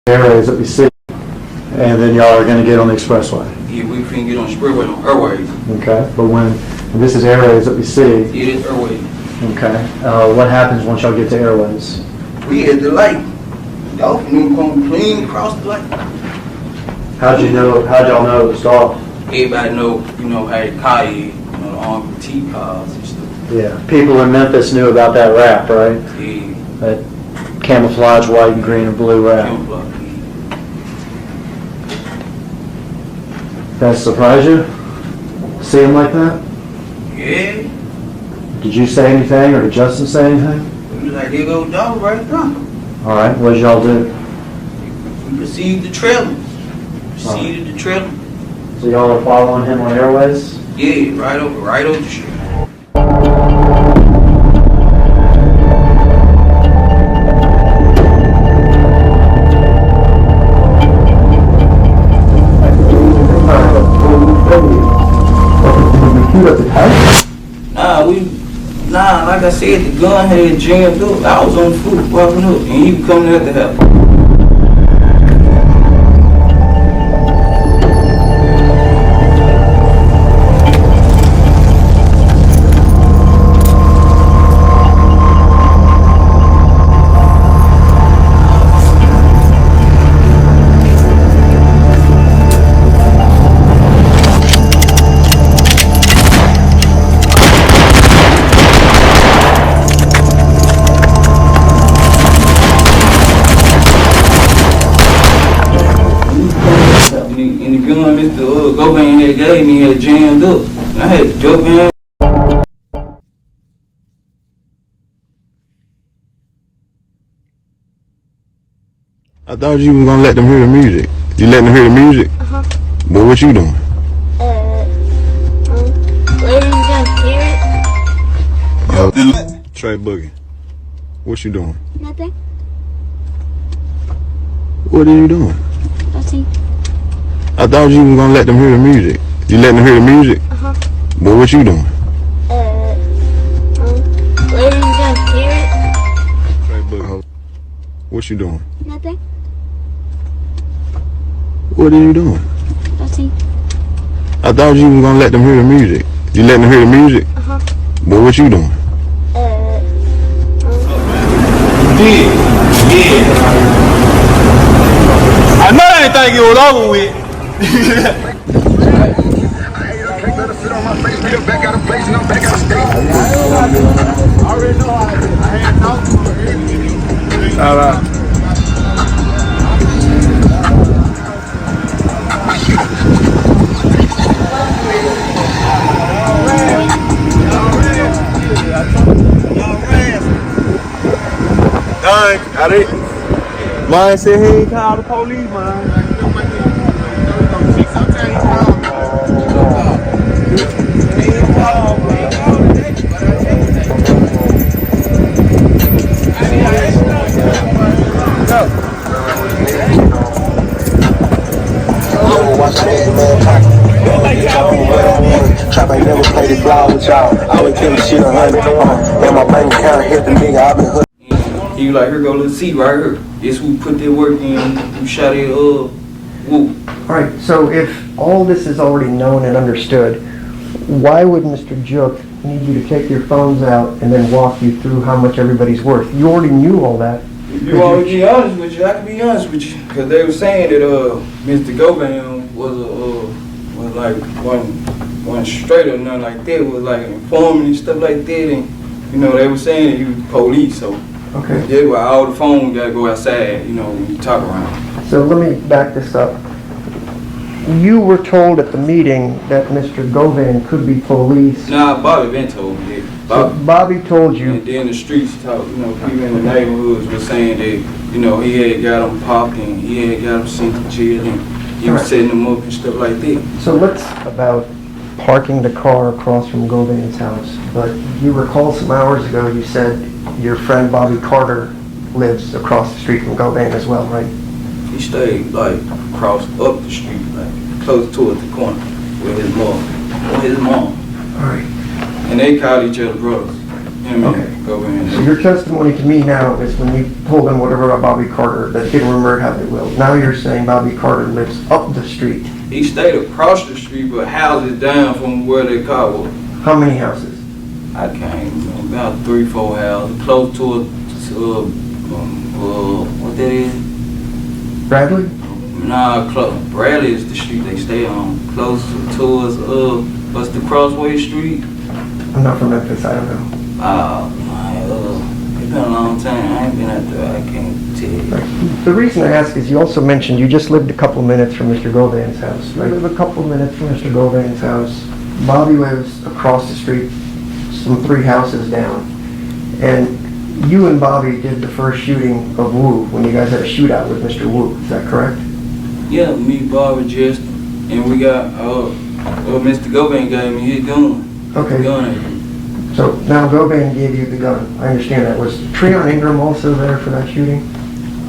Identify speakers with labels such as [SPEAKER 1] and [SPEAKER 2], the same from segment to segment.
[SPEAKER 1] areas that we see, and then y'all are going to get on the expressway.
[SPEAKER 2] Yeah, we couldn't get on the expressway on airways.
[SPEAKER 1] Okay, but when this is areas that we see,
[SPEAKER 2] Yeah, it's airways.
[SPEAKER 1] okay, what happens once y'all get to airways?
[SPEAKER 2] We at the light. Dolph knew come clean across the light.
[SPEAKER 1] How'd y'all know it was Dolph?
[SPEAKER 2] Everybody know, how the car is, the armed T cars and stuff.
[SPEAKER 1] Yeah, people in Memphis knew about that rap, right?
[SPEAKER 2] Yeah.
[SPEAKER 1] That camouflage white and green and blue rap.
[SPEAKER 2] Camouflage.
[SPEAKER 1] That surprise you? See him like that?
[SPEAKER 2] Yeah.
[SPEAKER 1] Did you say anything, or did Justin say anything?
[SPEAKER 2] We was like, there go Dolph right now.
[SPEAKER 1] All right, what did y'all do?
[SPEAKER 2] We received the trailer. Received the trailer.
[SPEAKER 1] So y'all are following him on airways?
[SPEAKER 2] Yeah, right over the street. Nah, like I said, the gun had jammed up. I was on foot walking up, and he was coming at the house. And the gun Mr. Govan had gave me had jammed up. And I had to jump in.
[SPEAKER 3] I thought you was gonna let them hear the music. You letting them hear the music?
[SPEAKER 4] Uh-huh.
[SPEAKER 3] But what you doing?
[SPEAKER 4] Letting them hear it.
[SPEAKER 3] Trey Boogie. What you doing?
[SPEAKER 4] Nothing.
[SPEAKER 3] What are you doing?
[SPEAKER 4] Nothing.
[SPEAKER 3] I thought you was gonna let them hear the music. You letting them hear the music?
[SPEAKER 4] Uh-huh.
[SPEAKER 3] But what you doing?
[SPEAKER 4] Letting them hear it.
[SPEAKER 3] Trey Boogie. What you doing?
[SPEAKER 4] Nothing.
[SPEAKER 3] What are you doing?
[SPEAKER 4] Nothing.
[SPEAKER 3] I thought you was gonna let them hear the music. You letting them hear the music?
[SPEAKER 4] Uh-huh.
[SPEAKER 3] But what you doing?
[SPEAKER 5] Yeah. I know I didn't think it was over with. All right. I didn't. Mine said he ain't called the police, man.
[SPEAKER 6] Trap ain't never played it fly with y'all. I would tell the shit 100. And my bank account hit the nigga. I've been hooked.
[SPEAKER 2] He was like, here go little seat right here. This who put that work in, who shot it, whoop.
[SPEAKER 7] All right, so if all this is already known and understood, why would Mr. Jook need you to take your phones out and then walk you through how much everybody's worth? You already knew all that.
[SPEAKER 2] If you want to be honest with you, I can be honest with you. Because they were saying that Mr. Govan was like one straight or nothing like that, was like informant and stuff like that. And, they were saying that he was police, so.
[SPEAKER 7] Okay.
[SPEAKER 2] That's why all the phones gotta go outside, when you talk around.
[SPEAKER 7] So let me back this up. You were told at the meeting that Mr. Govan could be police.
[SPEAKER 2] Nah, Bobby been told me that.
[SPEAKER 7] So Bobby told you.
[SPEAKER 2] And then the streets talk, people in the neighborhoods were saying that, he had got him popped and he had got him sent to jail and he was setting them up and stuff like that.
[SPEAKER 7] So let's about parking the car across from Govan's house. But you recall some hours ago you said your friend Bobby Carter lives across the street from Govan as well, right?
[SPEAKER 2] He stayed across up the street, close towards the corner with his mom.
[SPEAKER 7] All right.
[SPEAKER 2] And they called each other brothers. Him
[SPEAKER 7] Okay.
[SPEAKER 2] and Govan.
[SPEAKER 7] So your testimony to me now is when you told them whatever about Bobby Carter, that he didn't remember how they will. Now you're saying Bobby Carter lives up the street.
[SPEAKER 2] He stayed across the street, but houses down from where they caught was.
[SPEAKER 7] How many houses?
[SPEAKER 2] I can't remember, about 3-4 houses, close to what that is?
[SPEAKER 7] Bradley?
[SPEAKER 2] Nah, Bradley is the street they stay on. Close towards, what's the Crossway Street?
[SPEAKER 7] I'm not from Memphis, I don't know.
[SPEAKER 2] It's been a long time. I ain't been out there. I can't tell you.
[SPEAKER 7] Right. The reason I ask is you also mentioned you just lived a couple minutes from Mr. Govan's house. Right? You live a couple minutes from Mr. Govan's house. Bobby lives across the street, some 3 houses down. And you and Bobby did the first shooting of Wu when you guys had a shootout with Mr. Wu. Is that correct?
[SPEAKER 2] Yeah, me, Barbara, Justin, and we got, Mr. Govan gave me his gun.
[SPEAKER 7] Okay.
[SPEAKER 2] Gun.
[SPEAKER 7] So now Govan gave you the gun. I understand that. Was Treon Ingram also there for that shooting?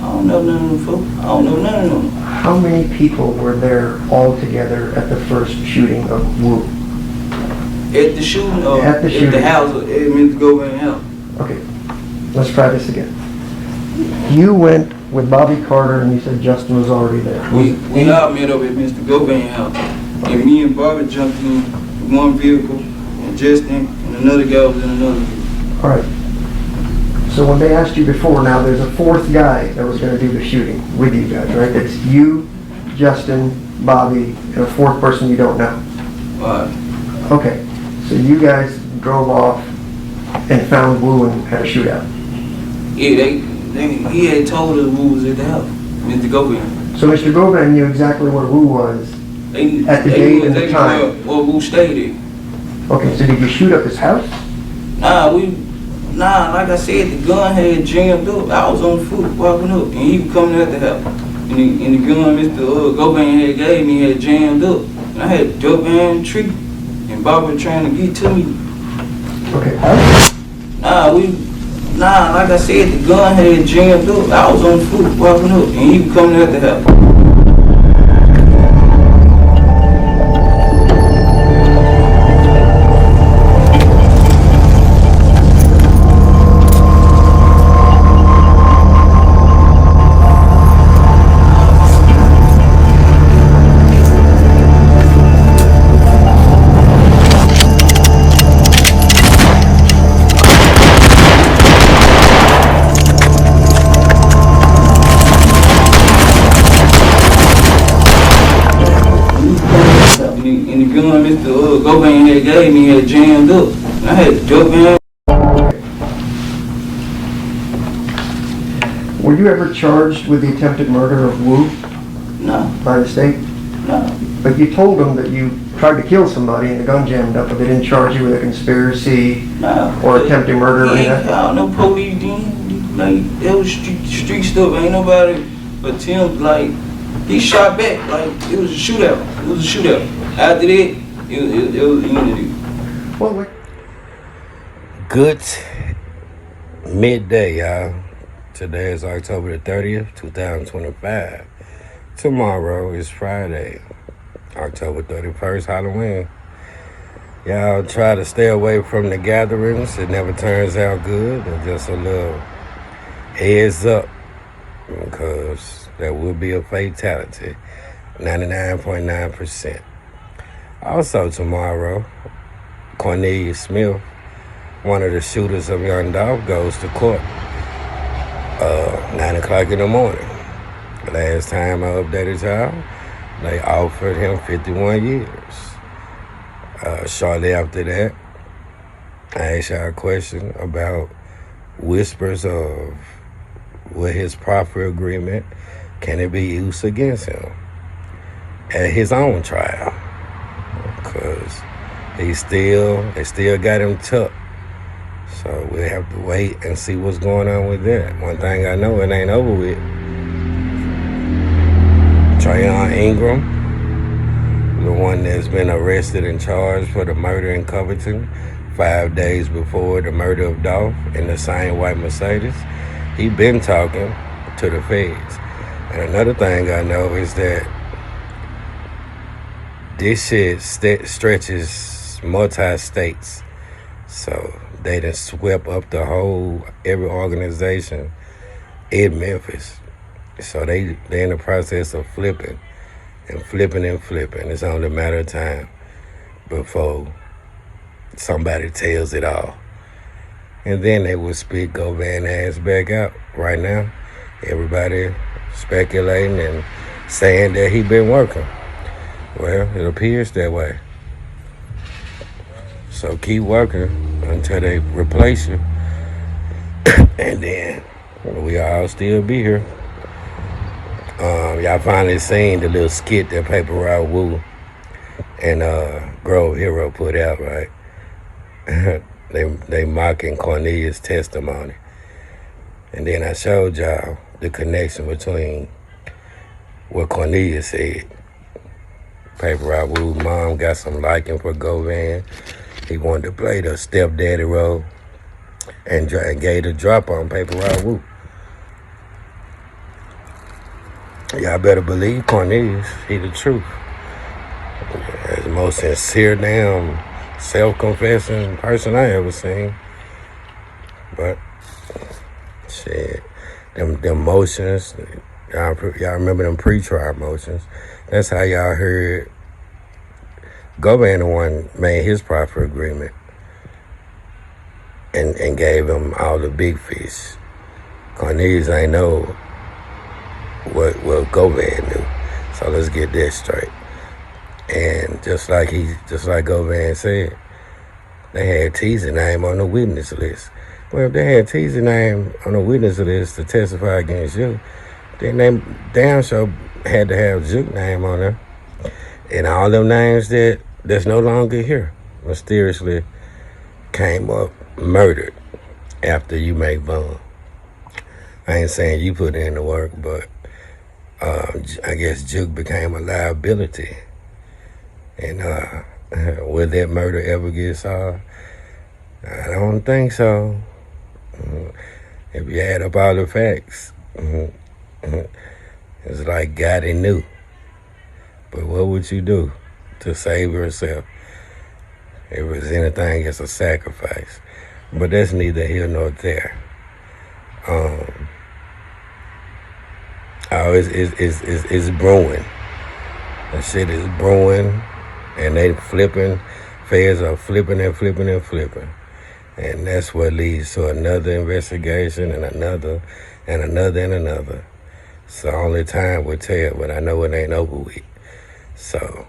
[SPEAKER 2] I don't know none of them folks. I don't know none of them.
[SPEAKER 7] How many people were there all together at the first shooting of Wu?
[SPEAKER 2] At the shooting,
[SPEAKER 7] At the shooting.
[SPEAKER 2] At the house, at Mr. Govan's house.
[SPEAKER 7] Okay, let's try this again. You went with Bobby Carter and you said Justin was already there.
[SPEAKER 2] We all met up at Mr. Govan's house. And me and Barbara jumped in one vehicle, and Justin and another guy was in another vehicle.
[SPEAKER 7] All right. So when they asked you before, now there's a 4th guy that was going to do the shooting with you guys, right? It's you, Justin, Bobby, and a 4th person you don't know. Okay. So you guys drove off and found Wu and had a shootout.
[SPEAKER 2] Yeah, he had told us Wu was at the house, Mr. Govan.
[SPEAKER 7] So Mr. Govan knew exactly where Wu was at the date and the time.
[SPEAKER 2] Where Wu stayed at.
[SPEAKER 7] Okay, so did you shoot up his house?
[SPEAKER 2] Nah, like I said, the gun had jammed up. I was on foot walking up, and he was coming at the house. And the gun Mr. Govan had gave me had jammed up. And I had to duck behind the tree. And Bob was trying to get to me.
[SPEAKER 7] Okay.
[SPEAKER 2] Like I said, the gun had jammed up. I was on foot walking up, and he was coming at the house. Mr. Govan had gave me had jammed up. And I had to duck behind.
[SPEAKER 7] Were you ever charged with the attempted murder of Wu
[SPEAKER 2] No,
[SPEAKER 7] by the state?
[SPEAKER 2] no.
[SPEAKER 7] But you told them that you tried to kill somebody and the gun jammed up, but they didn't charge you with a conspiracy
[SPEAKER 2] No.
[SPEAKER 7] or attempted murder or
[SPEAKER 2] He
[SPEAKER 7] anything?
[SPEAKER 2] ain't called no police then. Like, that was street stuff. Ain't nobody attempt, like, he shot back. Like, it was a shootout. It was a shootout. After that, it was the end of it.
[SPEAKER 7] Well, like,
[SPEAKER 8] Good midday, y'all. Today is October the 30th, 2025. Tomorrow is Friday, October 31st, Halloween. Y'all try to stay away from the gatherings. It never turns out good. And just a little heads up, because there will be a fatality, 99.9%. Also tomorrow, Cornelius Smith, one of the shooters of young Dolph, goes to court 9 o'clock in the morning. Last time I updated y'all, they offered him 51 years. Shortly after that, I asked y'all a question about whispers of what his proffer agreement, can it be used against him at his own trial? Because they still got him tucked. So we'll have to wait and see what's going on with that. One thing I know, it ain't over with. Treon Ingram, the one that's been arrested and charged for the murder in Covington 5 days before the murder of Dolph in the same white Mercedes, he been talking to the feds. And another thing I know is that this shit stretches multi-states. So they done swept up every organization in Memphis. So they in the process of flipping and flipping and flipping. It's only a matter of time before somebody tells it all. And then they will spit Govan ass back out. Right now, everybody speculating and saying that he been working. Well, it appears that way. So keep working until they replace you. And then we all still be here. Y'all finally seen the little skit that Paper Route Woo and Grove Hero put out, right? they mocking Cornelius' testimony. And then I showed y'all the connection between what Cornelius said. Paper Route Woo's mom got some liking for Govan. He wanted to play the stepdaddy role and gave the drop on Paper Route Woo. Y'all better believe Cornelius, he the truth. As the most sincere, damn, self-confessing person I ever seen. But, shit, them motions, y'all remember them pre-trial motions. That's how y'all heard Govan the one made his proffer agreement and gave him all the big fish. Cornelius ain't know what Govan knew. So let's get that straight. And just like Govan said, they had T's name on the witness list. Well, if they had T's name on the witness list to testify against you, then they damn sure had to have Juke name on there. And all them names that's no longer here mysteriously came up murdered after you make bond. I ain't saying you put in the work, but I guess Juke became a liability. And will that murder ever get solved? I don't think so. If you add up all the facts, it's like God knew. But what would you do to save yourself? If it's anything, it's a sacrifice. But that's neither here nor there. It's brewing. That shit is brewing, and they flipping. Feds are flipping and flipping and flipping. And that's what leads to another investigation and another and another and another. So only time will tell, but I know it ain't over with. So,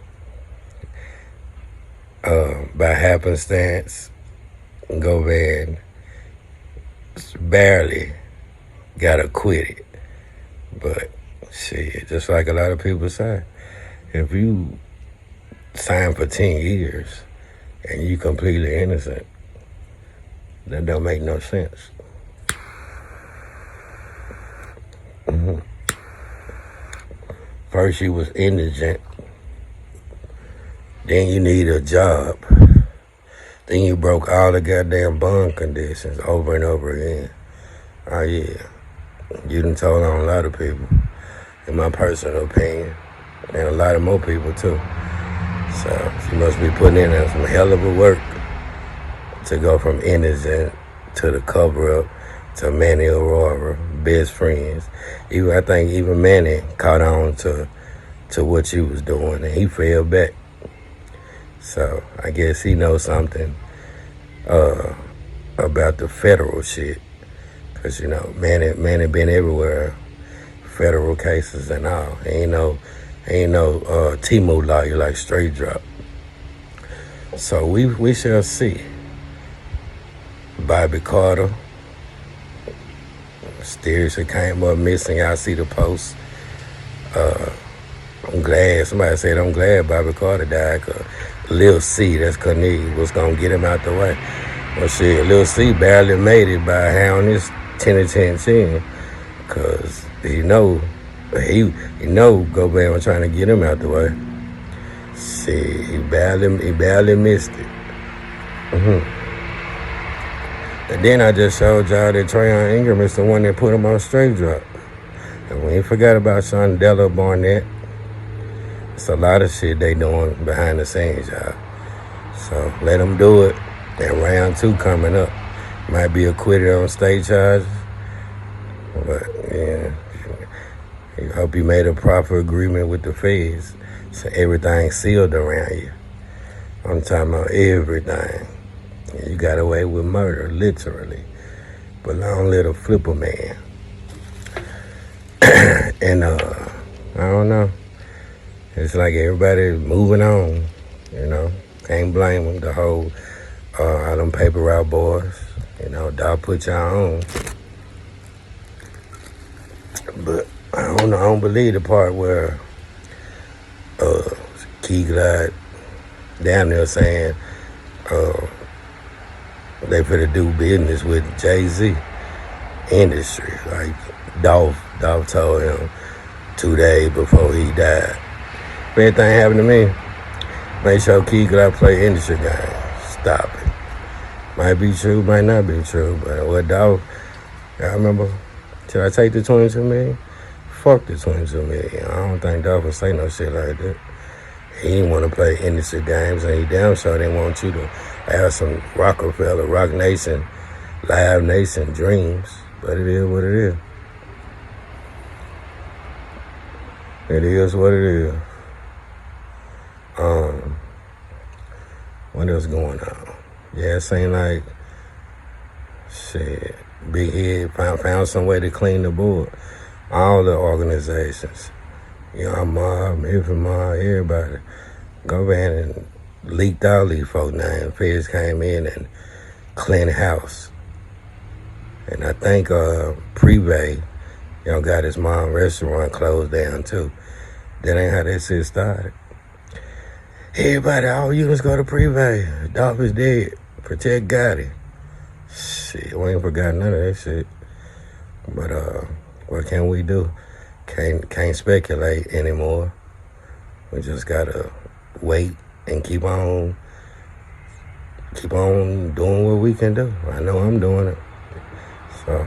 [SPEAKER 8] by happenstance, Govan barely got acquitted. But shit, just like a lot of people say, if you sign for 10 years and you completely innocent, that don't make no sense. First you was indigent, then you need a job, then you broke all the goddamn bond conditions over and over again. Oh yeah, you done told on a lot of people, in my personal opinion, and a lot of more people too. So you must be putting in some hell of a work to go from innocent to the cover-up to Manny Aurora, best friends. I think even Manny caught on to what you was doing, and he fell back. So I guess he knows something about the federal shit, cause you know Manny been everywhere, federal cases and all. Ain't no Timu lawyer like Straight Drop. So we shall see. Bobby Carter mysteriously came up missing. Y'all see the post. I'm glad, somebody said I'm glad Bobby Carter died, cause Lil C, that's Cornelius, was gonna get him out the way. Well shit, Lil C barely made it by hounding this 10-10-10, cause he know Govan was trying to get him out the way. Shit, he barely missed it. And then I just showed y'all that Trayon Ingram is the one that put him on Straight Drop. And we ain't forgot about Shondella Barnett. It's a lot of shit they doing behind the scenes, y'all. So let them do it. And round 2 coming up. Might be acquitted on state charges. But, yeah. I hope you made a proper agreement with the feds. So everything's sealed around you. I'm talking about everything. You got away with murder, literally. But long little flipper man. And I don't know. It's like everybody moving on, you know. Can't blame them. The whole, all them paper route boys, you know, Dolph put y'all on. But I don't believe the part where Key Glide down there saying they finna do business with Jay-Z industry. Like Dolph told him 2 days before he died. If anything happened to me, make sure Key Glide play industry game. Stop it. Might be true, might not be true, but what Dolph, I remember, should I take the 22 million? Fuck the 22 million. I don't think Dolph would say no shit like that. He didn't want to play industry games, and he damn sure didn't want you to have some Rockefeller, Rock Nation, Live Nation dreams. But it is what it is. It is what it is. What else going on? Yeah, it seemed like, shit, Big Head found some way to clean the board. All the organizations, you know, Mob, MEMPHIS, everybody, go back and leaked all these folk names. Feds came in and cleaned house. And I think Privé, you know, got his mom restaurant closed down too. That ain't how that shit started. Everybody, all units go to Privé. Dolph is dead. Protect Gotti. Shit, we ain't forgot none of that shit. But what can we do? Can't speculate anymore. We just gotta wait and keep on doing what we can do. I know I'm doing it. So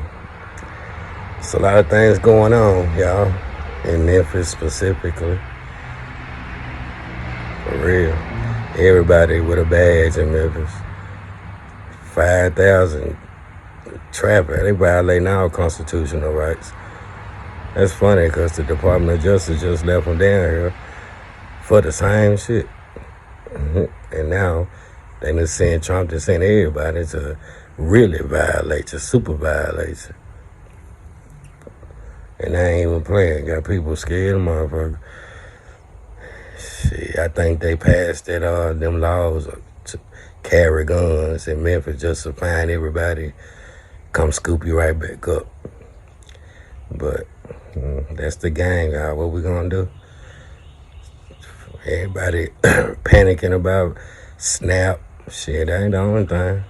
[SPEAKER 8] it's a lot of things going on, y'all, in Memphis specifically. For real. Everybody with a badge in Memphis. 5,000 traffic. They violating our constitutional rights. That's funny because the Department of Justice just left them down here for the same shit. And now they done send Trump to send everybody to really violate you, super violate you. And they ain't even playing. Got people scared of motherfuckers. Shit, I think they passed that them laws to carry guns in Memphis just to find everybody, come scoop you right back up. But that's the gang, y'all. What we gonna do? Everybody panicking about SNAP. Shit, that ain't the only thing.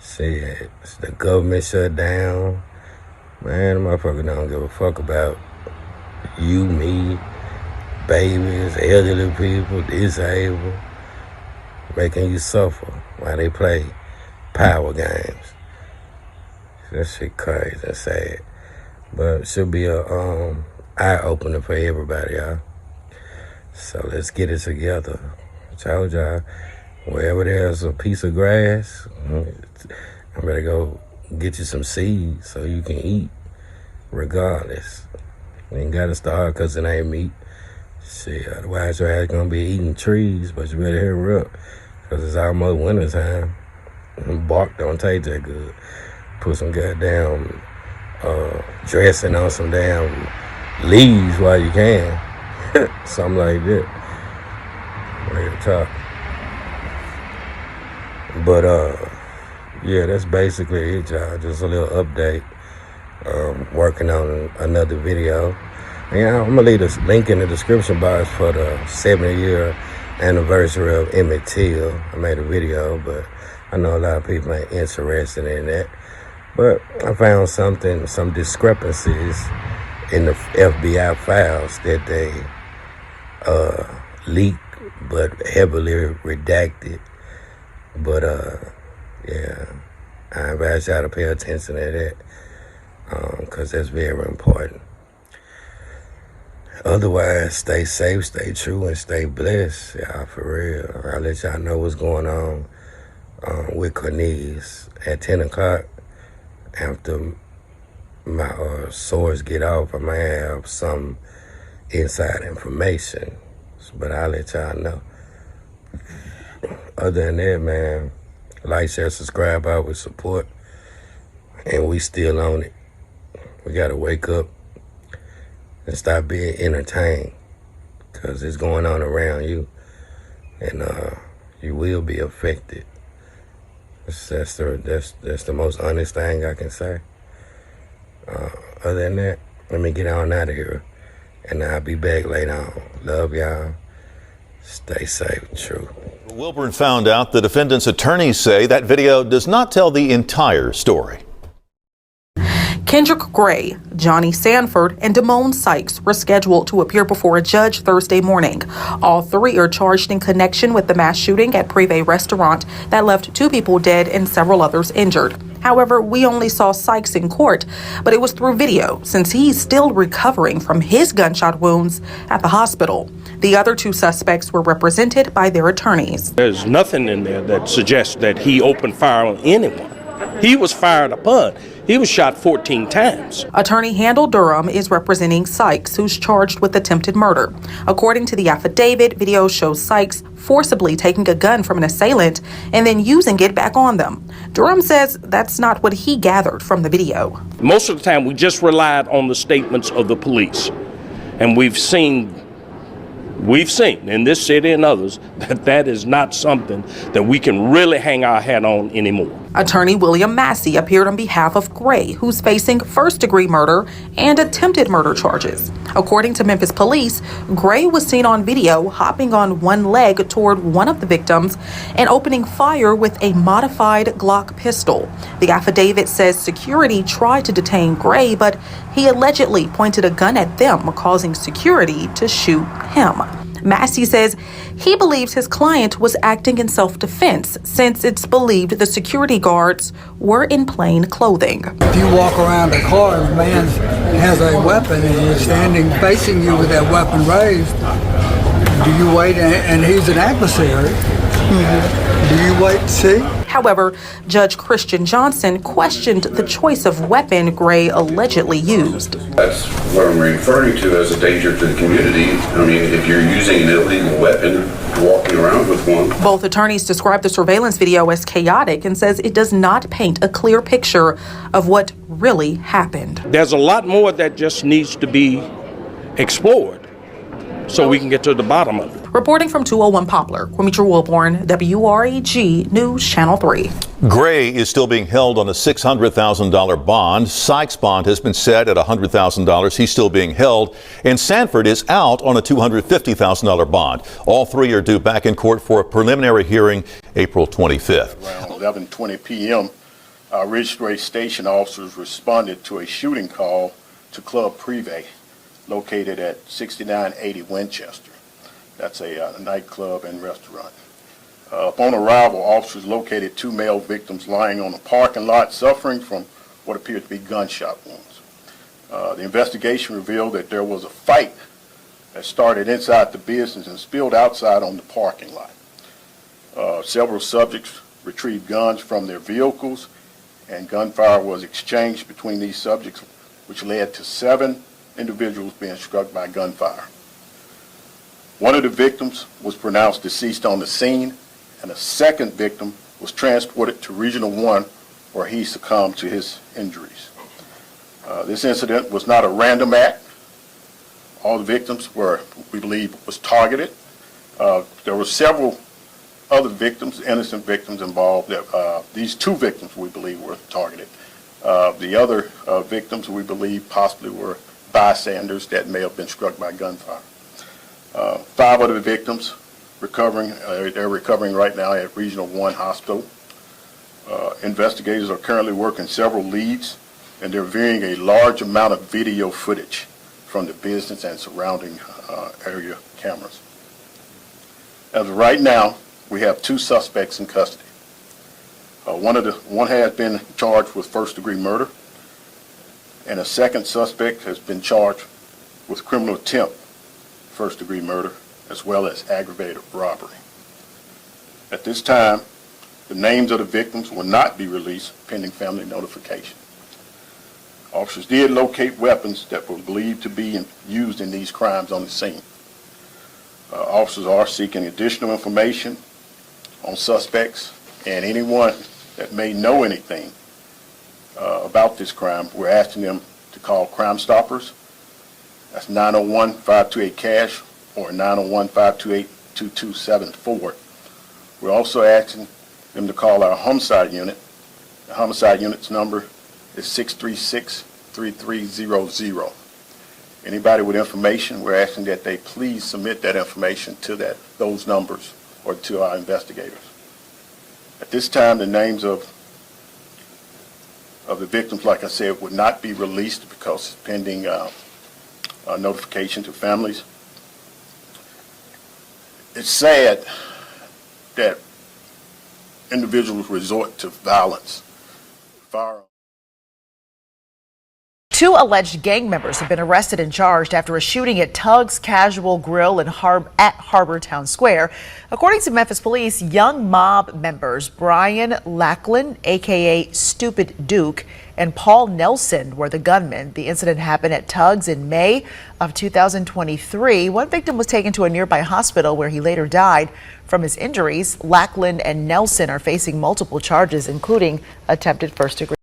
[SPEAKER 8] Shit, the government shut down. Man, the motherfucker don't give a fuck about you, me, babies, elderly people, disabled, making you suffer while they play power games. That shit crazy and sad. But it should be a eye-opener for everybody, y'all. So let's get it together. I told y'all, wherever there's a piece of grass, I'm ready to go get you some seeds so you can eat regardless. You ain't got to starve because it ain't meat. Shit, otherwise your ass gonna be eating trees, but you better hurry up because it's almost winter time. Bark don't taste that good. Put some goddamn dressing on some damn leaves while you can. Something like that. Real talk. But yeah, that's basically it, y'all. Just a little update. Working on another video. And I'm gonna leave this link in the description box for the 70-year anniversary of Emmett Till. I made a video, but I know a lot of people ain't interested in that. But I found some discrepancies in the FBI files that they leaked, but heavily redacted. But yeah, I advise y'all to pay attention to that, because that's very important. Otherwise, stay safe, stay true, and stay blessed, y'all, for real. I'll let y'all know what's going on with Cornelius at 10 o'clock. After my source get off, I might have some inside information, but I'll let y'all know. Other than that, man, like, share, subscribe, I would support, and we still on it. We gotta wake up and stop being entertained, because it's going on around you, and you will be affected. That's the most honest thing I can say. Other than that, let me get on out of here, and I'll be back later on. Love y'all. Stay safe, true.
[SPEAKER 9] Wilburn found out the defendant's attorneys say that video does not tell the entire story.
[SPEAKER 10] Kendrick Gray, Johnny Sanford, and Damone Sykes were scheduled to appear before a judge Thursday morning. All three are charged in connection with the mass shooting at Privé restaurant that left 2 people dead and several others injured. However, we only saw Sykes in court, but it was through video since he's still recovering from his gunshot wounds at the hospital. The other 2 suspects were represented by their attorneys.
[SPEAKER 11] There's nothing in there that suggests that he opened fire on anyone. He was fired upon. He was shot 14 times.
[SPEAKER 10] Attorney Handel Durham is representing Sykes, who's charged with attempted murder. According to the affidavit, video shows Sykes forcibly taking a gun from an assailant and then using it back on them. Durham says that's not what he gathered from the video.
[SPEAKER 11] Most of the time, we just relied on the statements of the police. And we've seen in this city and others that is not something that we can really hang our hat on anymore.
[SPEAKER 10] Attorney William Massey appeared on behalf of Gray, who's facing first-degree murder and attempted murder charges. According to Memphis police, Gray was seen on video hopping on one leg toward one of the victims and opening fire with a modified Glock pistol. The affidavit says security tried to detain Gray, but he allegedly pointed a gun at them, causing security to shoot him. Massey says he believes his client was acting in self-defense since it's believed the security guards were in plain clothing.
[SPEAKER 12] If you walk around a car and a man has a weapon and he's standing facing you with that weapon raised, do you wait and he's an adversary? Do you wait to see?
[SPEAKER 10] However, Judge Christian Johnson questioned the choice of weapon Gray allegedly used.
[SPEAKER 13] That's what I'm referring to as a danger to the community. I mean, if you're using an illegal weapon, walking around with one.
[SPEAKER 10] Both attorneys describe the surveillance video as chaotic and says it does not paint a clear picture of what really happened.
[SPEAKER 11] There's a lot more that just needs to be explored so we can get to the bottom of it.
[SPEAKER 10] Reporting from 201 Poplar, Quimitra Wilborn, WREG News Channel 3.
[SPEAKER 9] Gray is still being held on a $600,000 bond. Sykes' bond has been set at $100,000. He's still being held. And Sanford is out on a $250,000 bond. All 3 are due back in court for a preliminary hearing April 25th.
[SPEAKER 14] Around 11:20 p.m., Ridgeway Station officers responded to a shooting call to Club Privé, located at 6980 Winchester. That's a nightclub and restaurant. Upon arrival, officers located 2 male victims lying on a parking lot suffering from what appeared to be gunshot wounds. The investigation revealed that there was a fight that started inside the business and spilled outside on the parking lot. Several subjects retrieved guns from their vehicles, and gunfire was exchanged between these subjects, which led to 7 individuals being struck by gunfire. One of the victims was pronounced deceased on the scene, and a second victim was transported to Regional 1, where he succumbed to his injuries. This incident was not a random act. All the victims were, we believe, was targeted. There were several other victims, innocent victims involved. These 2 victims, we believe, were targeted. The other victims, we believe, possibly were bystanders that may have been struck by gunfire. 5 of the victims they're recovering right now at Regional 1 Hospital. Investigators are currently working several leads, and they're viewing a large amount of video footage from the business and surrounding area cameras. As of right now, we have 2 suspects in custody. One has been charged with first-degree murder, and a second suspect has been charged with criminal attempt, first-degree murder, as well as aggravated robbery. At this time, The names of the victims will not be released pending family notification. Officers did locate weapons that were believed to be used in these crimes on the scene. Officers are seeking additional information on suspects and anyone that may know anything about this crime. We're asking them to call Crime Stoppers. That's 901-528-CASH or 901-528-2274. We're also asking them to call our homicide unit. The homicide unit's number is 636-3300. Anybody with information, we're asking that they please submit that information to those numbers or to our investigators. At this time, the names of the victims, like I said, would not be released because it's pending notification to families. It's sad that individuals resort to violence. Firearms.
[SPEAKER 15] 2 alleged gang members have been arrested and charged after a shooting at Tug's Casual Grill at Harbor Town Square. According to Memphis police, young mob members Brian Lackland, aka Stupid Duke, and Paul Nelson were the gunmen. The incident happened at Tug's in May of 2023. One victim was taken to a nearby hospital where he later died from his injuries. Lackland and Nelson are facing multiple charges, including attempted first-degree